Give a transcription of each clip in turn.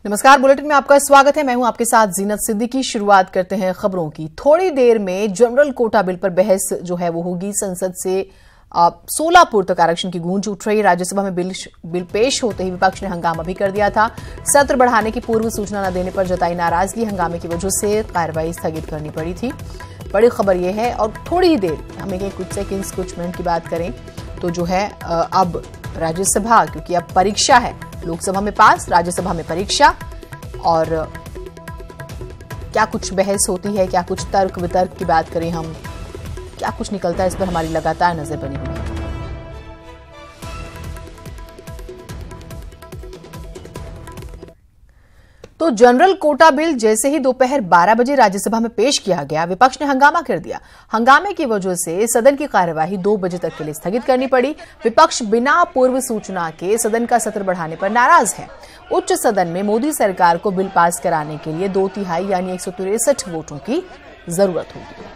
नमस्कार, बुलेटिन में आपका स्वागत है। मैं हूं आपके साथ जीनत सिद्दीकी। शुरुआत करते हैं खबरों की। थोड़ी देर में जनरल कोटा बिल पर बहस जो है वो होगी। संसद से 16 पूर्व तक आरक्षण की गूंज उठ रही। राज्यसभा में बिल पेश होते ही विपक्ष ने हंगामा भी कर दिया था। सत्र बढ़ाने की पूर्व सूचना न देने पर जताई नाराजगी। हंगामे की वजह से कार्रवाई स्थगित करनी पड़ी थी। बड़ी खबर यह है, और थोड़ी ही देर हमें कुछ सेकेंड्स कुछ मिनट की बात करें तो जो है अब राज्यसभा, क्योंकि अब परीक्षा है, लोकसभा में पास, राज्यसभा में परीक्षा, और क्या कुछ बहस होती है, क्या कुछ तर्क वितर्क की बात करें हम, क्या कुछ निकलता है, इस पर हमारी लगातार नजर बनी हुई है। तो जनरल कोटा बिल जैसे ही दोपहर 12 बजे राज्यसभा में पेश किया गया, विपक्ष ने हंगामा कर दिया। हंगामे की वजह से सदन की कार्यवाही 2 बजे तक के लिए स्थगित करनी पड़ी। विपक्ष बिना पूर्व सूचना के सदन का सत्र बढ़ाने पर नाराज है। उच्च सदन में मोदी सरकार को बिल पास कराने के लिए 2/3 यानी 163 वोटों की जरूरत होगी।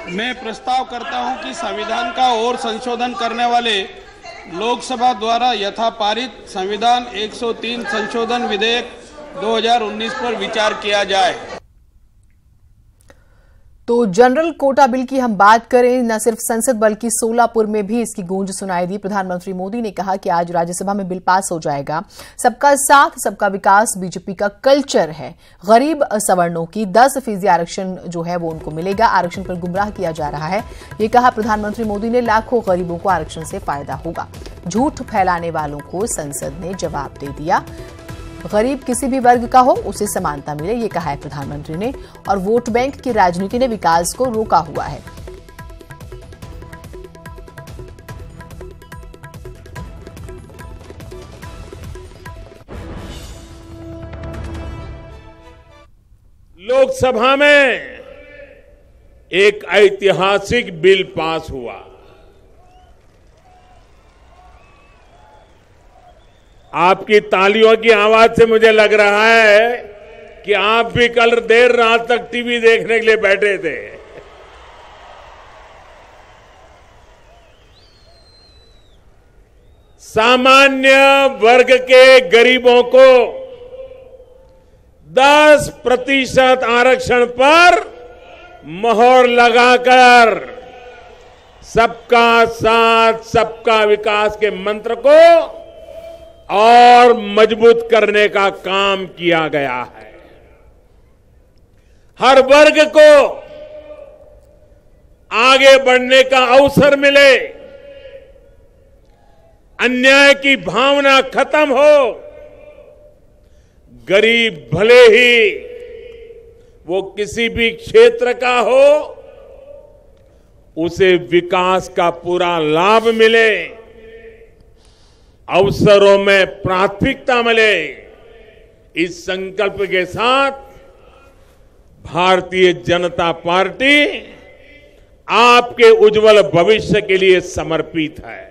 मैं प्रस्ताव करता हूं कि संविधान का और संशोधन करने वाले लोकसभा द्वारा यथापारित संविधान 103 संशोधन विधेयक 2019 पर विचार किया जाए। तो जनरल कोटा बिल की हम बात करें, न सिर्फ संसद बल्कि सोलापुर में भी इसकी गूंज सुनाई दी। प्रधानमंत्री मोदी ने कहा कि आज राज्यसभा में बिल पास हो जाएगा। सबका साथ सबका विकास बीजेपी का कल्चर है। गरीब सवर्णों की 10% आरक्षण जो है वो उनको मिलेगा। आरक्षण पर गुमराह किया जा रहा है, ये कहा प्रधानमंत्री मोदी ने। लाखों गरीबों को आरक्षण से फायदा होगा। झूठ फैलाने वालों को संसद ने जवाब दे दिया। गरीब किसी भी वर्ग का हो, उसे समानता मिले, ये कहा है प्रधानमंत्री ने। और वोट बैंक की राजनीति ने विकास को रोका हुआ है। लोकसभा में एक ऐतिहासिक बिल पास हुआ। आपकी तालियों की आवाज से मुझे लग रहा है कि आप भी कल देर रात तक टीवी देखने के लिए बैठे थे। सामान्य वर्ग के गरीबों को 10% आरक्षण पर मोहर लगाकर सबका साथ सबका विकास के मंत्र को और मजबूत करने का काम किया गया है। हर वर्ग को आगे बढ़ने का अवसर मिले, अन्याय की भावना खत्म हो। गरीब भले ही वो किसी भी क्षेत्र का हो, उसे विकास का पूरा लाभ मिले, अवसरों में प्राथमिकता मिले। इस संकल्प के साथ भारतीय जनता पार्टी आपके उज्जवल भविष्य के लिए समर्पित है।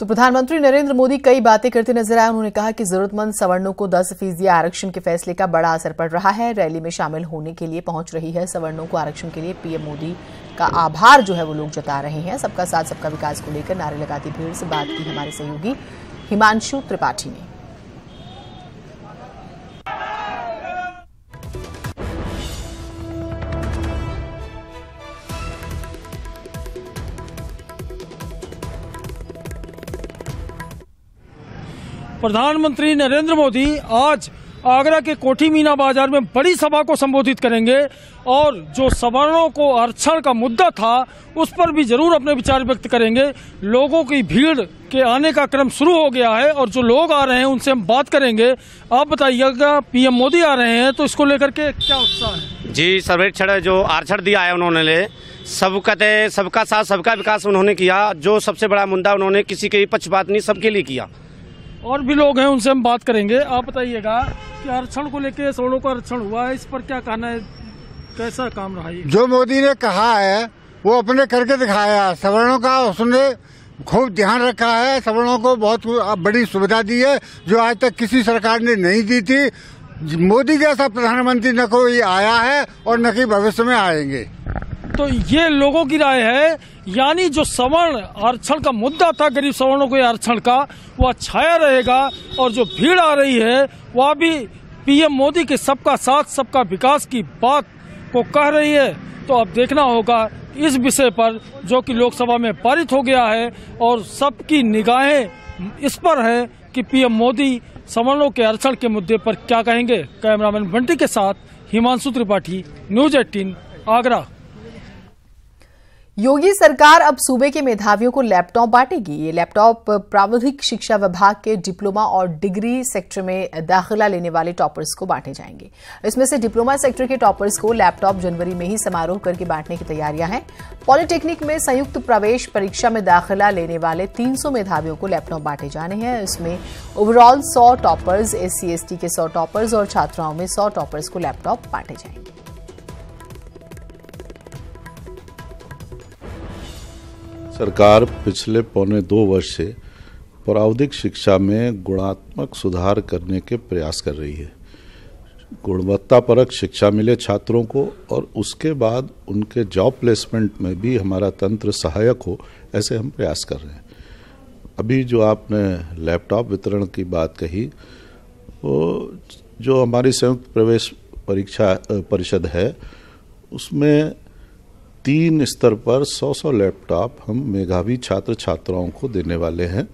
तो प्रधानमंत्री नरेंद्र मोदी कई बातें करते नजर आए। उन्होंने कहा कि जरूरतमंद सवर्णों को 10% आरक्षण के फैसले का बड़ा असर पड़ रहा है। रैली में शामिल होने के लिए पहुंच रही है सवर्णों को आरक्षण के लिए पीएम मोदी का आभार जो है वो लोग जता रहे हैं। सबका साथ सबका विकास को लेकर नारे लगाती भीड़ से बात की हमारे सहयोगी हिमांशु त्रिपाठी ने। प्रधानमंत्री नरेंद्र मोदी आज आगरा के कोठी मीना बाजार में बड़ी सभा को संबोधित करेंगे और जो सवर्णों को आरक्षण का मुद्दा था उस पर भी जरूर अपने विचार व्यक्त करेंगे। लोगों की भीड़ के आने का क्रम शुरू हो गया है और जो लोग आ रहे हैं उनसे हम बात करेंगे। आप बताइएगा, पीएम मोदी आ रहे हैं तो इसको लेकर के क्या उत्साह है? जी, सर्वेक्षण जो आरक्षण दिया है उन्होंने, सब कहते सबका साथ सबका विकास उन्होंने किया। जो सबसे बड़ा मुद्दा उन्होंने किसी के पक्षपात नहीं, सबके लिए किया। और भी लोग हैं, उनसे हम बात करेंगे। आप बताइएगा कि आरक्षण को लेकर सवर्णों का आरक्षण हुआ है, इस पर क्या कहना है, कैसा काम रहा है? जो मोदी ने कहा है वो अपने करके दिखाया। सवर्णों का उसने खूब ध्यान रखा है। सवर्णों को बहुत बड़ी सुविधा दी है जो आज तक किसी सरकार ने नहीं दी थी। मोदी जैसा प्रधानमंत्री न कोई आया है और न कि भविष्य में आएंगे। तो ये लोगों की राय है, यानी जो सवर्ण आरक्षण का मुद्दा था, गरीब सवर्णों के आरक्षण का, वह छाया रहेगा और जो भीड़ आ रही है वह भी पीएम मोदी के सबका साथ सबका विकास की बात को कह रही है। तो अब देखना होगा इस विषय पर, जो कि लोकसभा में पारित हो गया है और सबकी निगाहें इस पर है कि पीएम मोदी सवर्णों के आरक्षण के मुद्दे पर क्या कहेंगे। कैमरामैन बंटी के साथ हिमांशु त्रिपाठी, न्यूज 18 आगरा। योगी सरकार अब सूबे के मेधावियों को लैपटॉप बांटेगी। ये लैपटॉप प्राविधिक शिक्षा विभाग के डिप्लोमा और डिग्री सेक्टर में दाखिला लेने वाले टॉपर्स को बांटे जाएंगे। इसमें से डिप्लोमा सेक्टर के टॉपर्स को लैपटॉप जनवरी में ही समारोह करके बांटने की तैयारियां हैं। पॉलिटेक्निक में संयुक्त प्रवेश परीक्षा में दाखिला लेने वाले 300 मेधावियों को लैपटॉप बांटे जाने हैं। इसमें ओवरऑल 100 टॉपर्स, SC/ST के 100 टॉपर्स और छात्राओं में 100 टॉपर्स को लैपटॉप बांटे जाएंगे। सरकार पिछले 1.25 वर्ष से प्राविधिक शिक्षा में गुणात्मक सुधार करने के प्रयास कर रही है। गुणवत्तापरक शिक्षा मिले छात्रों को और उसके बाद उनके जॉब प्लेसमेंट में भी हमारा तंत्र सहायक हो, ऐसे हम प्रयास कर रहे हैं। अभी जो आपने लैपटॉप वितरण की बात कही, वो जो हमारी संयुक्त प्रवेश परीक्षा परिषद है, उसमें 3 स्तर पर 100 लैपटॉप हम मेधावी छात्र छात्राओं को देने वाले हैं।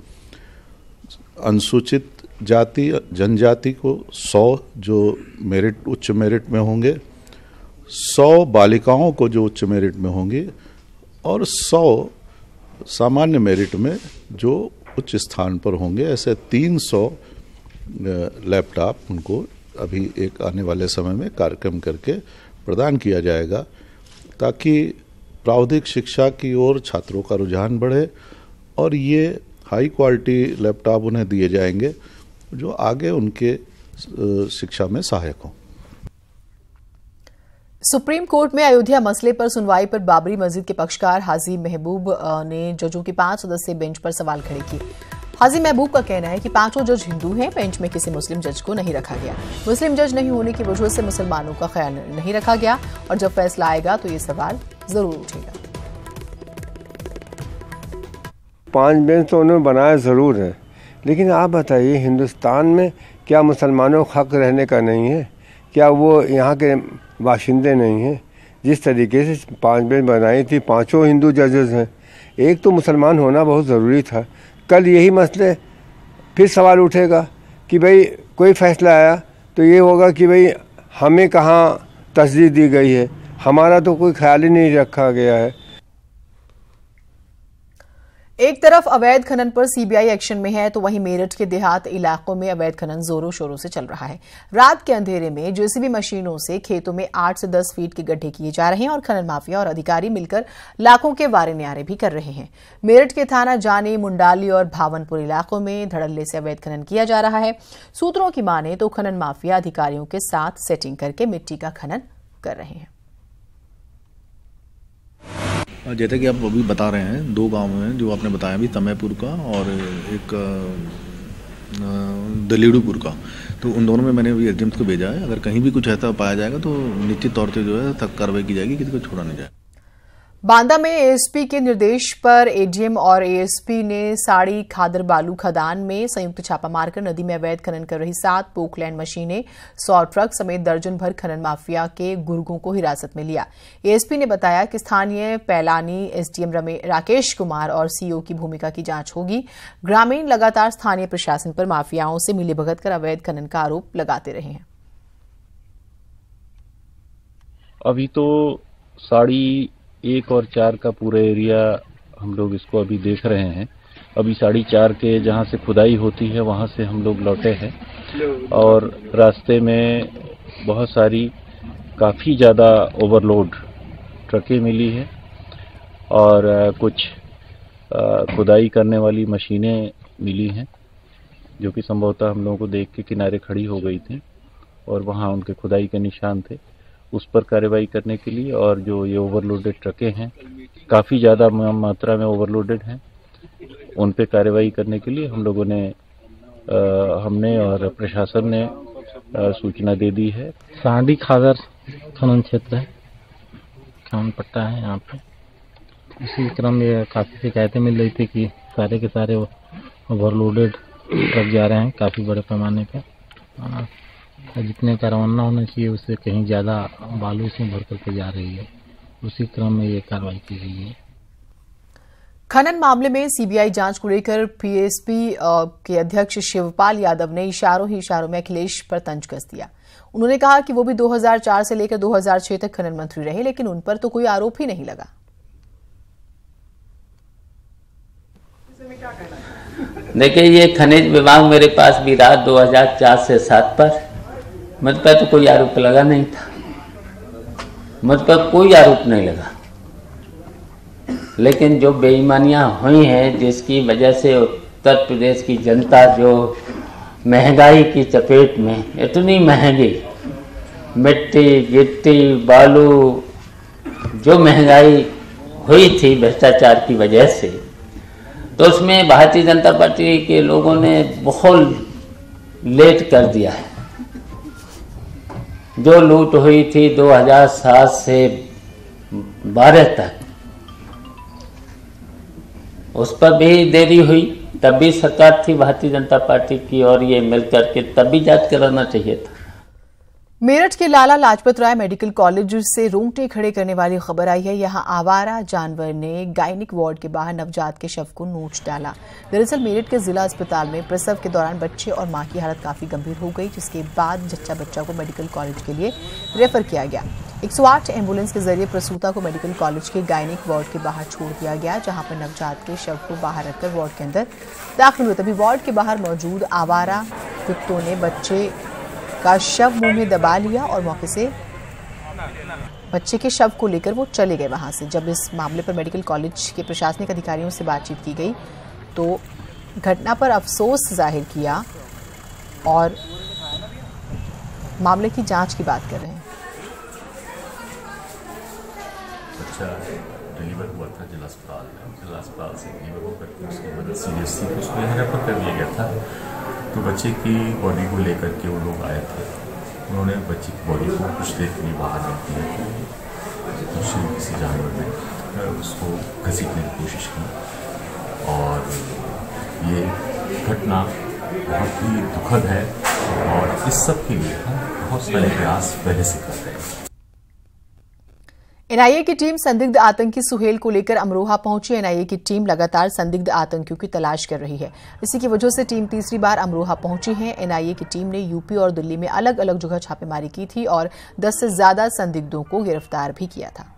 अनुसूचित जाति जनजाति को 100 जो मेरिट उच्च मेरिट में होंगे, 100 बालिकाओं को जो उच्च मेरिट में होंगी और 100 सामान्य मेरिट में जो उच्च स्थान पर होंगे। ऐसे 300 लैपटॉप उनको अभी एक आने वाले समय में कार्यक्रम करके प्रदान किया जाएगा, ताकि प्राविधिक शिक्षा की ओर छात्रों का रुझान बढ़े और ये हाई क्वालिटी लैपटॉप उन्हें दिए जाएंगे जो आगे उनके शिक्षा में सहायक हों। सुप्रीम कोर्ट में अयोध्या मसले पर सुनवाई पर बाबरी मस्जिद के पक्षकार हाजी महबूब ने जजों की 5 सदस्यीय बेंच पर सवाल खड़े किए। हाजी महबूब का कहना है कि 5 जज हिंदू हैं, बेंच में किसी मुस्लिम जज को नहीं रखा गया। मुस्लिम जज नहीं होने की वजह से मुसलमानों का ख्याल नहीं रखा गया और जब फैसला आएगा तो ये सवाल जरूर उठेगा। 5 बेंच तो उन्होंने बनाया ज़रूर है, लेकिन आप बताइए हिंदुस्तान में क्या मुसलमानों को हक रहने का नहीं है? क्या वो यहाँ के बाशिंदे नहीं हैं? जिस तरीके से 5 बेंच बनाई थी, 5 हिंदू जजेस हैं, एक तो मुसलमान होना बहुत ज़रूरी था। कल यही मसले फिर सवाल उठेगा कि भाई कोई फैसला आया तो ये होगा कि भाई हमें कहाँ तरजीह दी गई है, हमारा तो कोई ख्याल ही नहीं रखा गया है। एक तरफ अवैध खनन पर सीबीआई एक्शन में है तो वहीं मेरठ के देहात इलाकों में अवैध खनन जोरों शोरों से चल रहा है। रात के अंधेरे में जेसीबी मशीनों से खेतों में 8 से 10 फीट के गड्ढे किए जा रहे हैं और खनन माफिया और अधिकारी मिलकर लाखों के वारे न्यारे भी कर रहे हैं। मेरठ के थाना जानी, मुंडाली और भावनपुर इलाकों में धड़ल्ले से अवैध खनन किया जा रहा है। सूत्रों की माने तो खनन माफिया अधिकारियों के साथ सेटिंग करके मिट्टी का खनन कर रहे हैं। जैसे कि आप अभी बता रहे हैं, 2 गांव हैं जो आपने बताया अभी, तमयपुर का और एक दलीड़ूपुर का, तो उन दोनों में मैंने अभी एसडीएम को भेजा है। अगर कहीं भी कुछ ऐसा पाया जाएगा तो निश्चित तौर से जो है तक कार्रवाई की जाएगी, किसी को छोड़ा नहीं जाए। बांदा में एएसपी के निर्देश पर एडीएम और एएसपी ने साड़ी खादर बालू खदान में संयुक्त छापा मारकर नदी में अवैध खनन कर रही 7 पोकलैंड मशीनें, 100 ट्रक समेत दर्जन भर खनन माफिया के गुर्गों को हिरासत में लिया। एएसपी ने बताया कि स्थानीय पैलानी एसडीएम राकेश कुमार और सीओ की भूमिका की जांच होगी। ग्रामीण लगातार स्थानीय प्रशासन पर माफियाओं से मिलीभगत कर अवैध खनन का आरोप लगाते रहे हैं। अभी तो साड़ी 1 और 4 का पूरा एरिया हम लोग इसको अभी देख रहे हैं। अभी 4.5 के जहाँ से खुदाई होती है वहाँ से हम लोग लौटे हैं और रास्ते में बहुत सारी काफ़ी ज़्यादा ओवरलोड ट्रकें मिली है और कुछ खुदाई करने वाली मशीनें मिली हैं जो कि संभवतः हम लोगों को देख के किनारे खड़ी हो गई थी और वहाँ उनके खुदाई के निशान थे। उस पर कार्रवाई करने के लिए और जो ये ओवरलोडेड ट्रकें हैं, काफ़ी ज़्यादा मात्रा में ओवरलोडेड हैं, उन पे कार्रवाई करने के लिए हम लोगों ने हमने और प्रशासन ने सूचना दे दी है। सांडी खादर खनन क्षेत्र है, खनन पट्टा है यहाँ पे। इसी क्रम में काफ़ी शिकायतें मिल रही थी कि सारे के सारे ओवरलोडेड ट्रक जा रहे हैं काफ़ी बड़े पैमाने पे। जितने का रवाना होना चाहिए उससे कहीं ज़्यादा बालू इसमें भर करके जा रही है। उसी क्रम में ये कार्रवाई की गई है। खनन मामले में सीबीआई जांच को लेकर पीएसपी के अध्यक्ष शिवपाल यादव ने इशारों ही इशारों में अखिलेश पर तंज कस दिया। उन्होंने कहा कि वो भी 2004 से लेकर 2006 तक खनन मंत्री रहे, लेकिन उन पर तो कोई आरोप ही नहीं लगा। देखिए, ये खनिज विभाग मेरे पास भी रहा 2004 से 7 पर। मुझ पर तो कोई आरोप लगा नहीं था, मुझ पर कोई आरोप नहीं लगा। लेकिन जो बेईमानियां हुई हैं, जिसकी वजह से उत्तर प्रदेश की जनता जो महंगाई की चपेट में, इतनी महंगी मिट्टी गिट्टी बालू जो महंगाई हुई थी भ्रष्टाचार की वजह से, तो उसमें भारतीय जनता पार्टी के लोगों ने बहुत लेट कर दिया है। जो लूट हुई थी 2007 से 12 तक, उस पर भी देरी हुई। तब भी सरकार थी भारतीय जनता पार्टी की, और ये मिलकर के तब भी जांच कराना चाहिए था। मेरठ के लाला लाजपत राय मेडिकल कॉलेज से रोंगटे खड़े करने वाली खबर आई है। यहां आवारा जानवर ने गायनिक वार्ड के बाहर नवजात के शव को नोच डाला। दरअसल मेरठ के जिला अस्पताल में प्रसव के दौरान बच्चे और मां की हालत काफी गंभीर हो गई, जिसके बाद जच्चा बच्चा को मेडिकल कॉलेज के लिए रेफर किया गया। 108 एम्बुलेंस के जरिए प्रसूता को मेडिकल कॉलेज के गायनिक वार्ड के बाहर छोड़ दिया गया, जहां पर नवजात के शव को बाहर रखकर वार्ड के अंदर दाखिल हुए। तभी वार्ड के बाहर मौजूद आवारा कुत्तों ने बच्चे का शव मुंह में दबा लिया और मौके से बच्चे के शव को लेकर वो चले गए वहां से। जब इस मामले पर मेडिकल कॉलेज के प्रशासनिक अधिकारियों से बातचीत की गई तो घटना पर अफसोस जाहिर किया और मामले की जांच की बात कर रहे हैं। बच्चा डिलीवर हुआ था जिला अस्पताल से डिलीवर होकर के उसकी मदद सीरियस थी, उसको यहाँ रेफर कर दिया गया था। तो बच्चे की बॉडी को लेकर के वो लोग आए थे, उन्होंने बच्चे की बॉडी को कुछ देर के लिए बाहर रख दिया, दूसरे किसी जानवर ने उसको घसीटने की कोशिश की। और ये घटना बहुत ही दुखद है और इस सब के लिए बहुत सारे प्रयास पहले से कर रहे हैं। एनआईए की टीम संदिग्ध आतंकी सुहेल को लेकर अमरोहा पहुंची। एनआईए की टीम लगातार संदिग्ध आतंकियों की तलाश कर रही है। इसी की वजह से टीम तीसरी बार अमरोहा पहुंची है। एनआईए की टीम ने यूपी और दिल्ली में अलग अलग जगह छापेमारी की थी और 10 से ज्यादा संदिग्धों को गिरफ्तार भी किया था।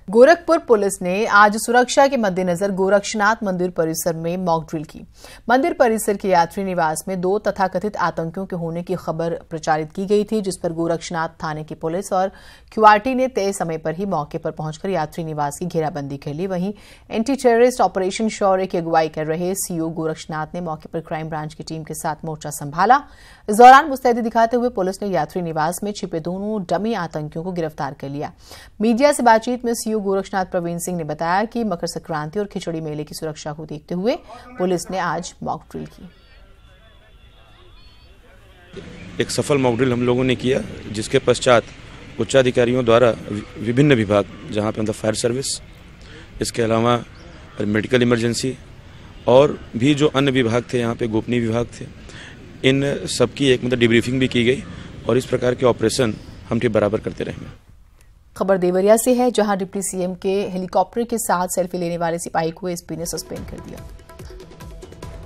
गोरखपुर पुलिस ने आज सुरक्षा के मद्देनजर गोरक्षनाथ मंदिर परिसर में मॉक ड्रिल की। मंदिर परिसर के यात्री निवास में 2 तथाकथित आतंकियों के होने की खबर प्रचारित की गई थी, जिस पर गोरक्षनाथ थाने की पुलिस और क्यूआरटी ने तय समय पर ही मौके पर पहुंचकर यात्री निवास की घेराबंदी कर ली। वहीं एंटी टेररिस्ट ऑपरेशन शौर्य की अगुवाई कर रहे सीओ गोरक्षनाथ ने मौके पर क्राइम ब्रांच की टीम के साथ मोर्चा संभाला। इस दौरान मुस्तैदी दिखाते हुए पुलिस ने यात्री निवास में छिपे दोनों डमी आतंकियों को गिरफ्तार कर लिया। मीडिया से बातचीत में सीओ गोरक्षनाथ प्रवीण सिंह ने बताया कि मकर संक्रांति और खिचड़ी मेले की सुरक्षा को देखते हुए पुलिस ने आज मॉक ड्रिल की। एक सफल मॉक ड्रिल हम लोगों ने किया, जिसके पश्चात उच्चाधिकारियों द्वारा विभिन्न विभाग, जहां पे फायर सर्विस, इसके अलावा मेडिकल इमरजेंसी और भी जो अन्य विभाग थे, यहाँ पे गोपनीय विभाग थे, इन सबकी एक डिब्रीफिंग भी की गई और इस प्रकार के ऑपरेशन हम बराबर करते रहेंगे। खबर देवरिया से है, जहां डिप्टी सीएम के हेलीकॉप्टर के साथ सेल्फी लेने वाले सिपाही को एसपी ने सस्पेंड कर दिया।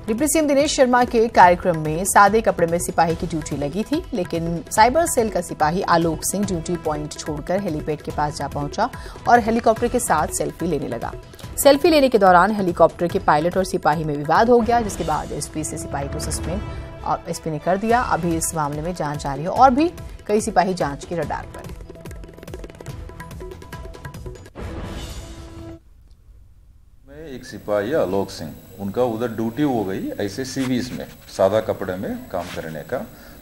डिप्टी सीएम दिनेश शर्मा के कार्यक्रम में सादे कपड़े में सिपाही की ड्यूटी लगी थी, लेकिन साइबर सेल का सिपाही आलोक सिंह ड्यूटी पॉइंट छोड़कर हेलीपैड के पास जा पहुंचा और हेलीकॉप्टर के साथ सेल्फी लेने लगा। सेल्फी लेने के दौरान हेलीकॉप्टर के पायलट और सिपाही में विवाद हो गया, जिसके बाद एसपी से सिपाही को सस्पेंड और एसपी ने कर दिया। अभी इस मामले में जांच जारी है और भी कई सिपाही जांच के रडार पर। एक सिपाही आलोक सिंह, उनका उधर ड्यूटी हो गई ऐसे सीवीज में सादा कपड़े में काम करने का।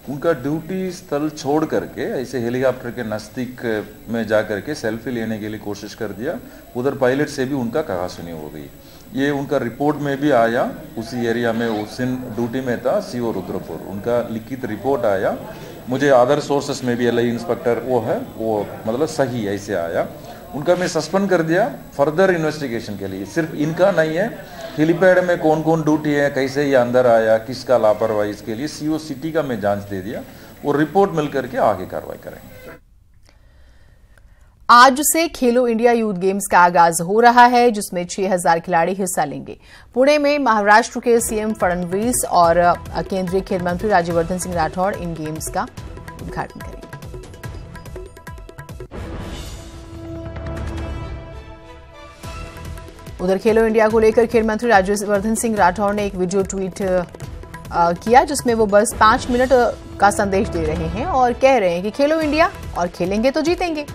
उनका ड्यूटी स्थल छोड़ करके ऐसे हेलीकॉप्टर के नज़दीक में जा करके सेल्फी लेने के लिए कोशिश कर दिया। उधर पायलट से भी उनका कहासुनी हो गई। ये उनका रिपोर्ट में भी आया, उसी एरिया में उस दिन ड्यूटी में था सीओ रुद्रपुर, उनका लिखित रिपोर्ट आया। मुझे अदर सोर्सेस में भी एलआई इंस्पेक्टर वो है, वो मतलब सही ऐसे आया, उनका मैं सस्पेंड कर दिया फर्दर इन्वेस्टिगेशन के लिए। सिर्फ इनका नहीं है, हेलीपैड में कौन कौन ड्यूटी है, कैसे ये अंदर आया, किसका लापरवाही, इसके लिए सीओ सिटी का मैं जांच दे दिया, वो रिपोर्ट मिलकर के आगे कार्रवाई करेंगे। आज से खेलो इंडिया यूथ गेम्स का आगाज हो रहा है, जिसमें 6000 खिलाड़ी हिस्सा लेंगे। पुणे में महाराष्ट्र के सीएम फडणवीस और केंद्रीय खेल मंत्री राज्यवर्धन सिंह राठौड़ इन गेम्स का उद्घाटन करेंगे। उधर खेलो इंडिया को लेकर खेल मंत्री राज्यवर्धन सिंह राठौड़ ने एक वीडियो ट्वीट किया, जिसमें वो बस 5 मिनट का संदेश दे रहे हैं और कह रहे हैं कि खेलो इंडिया और खेलेंगे तो जीतेंगे।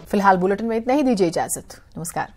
फिलहाल बुलेटिन में इतना ही, दीजिए इजाजत। नमस्कार।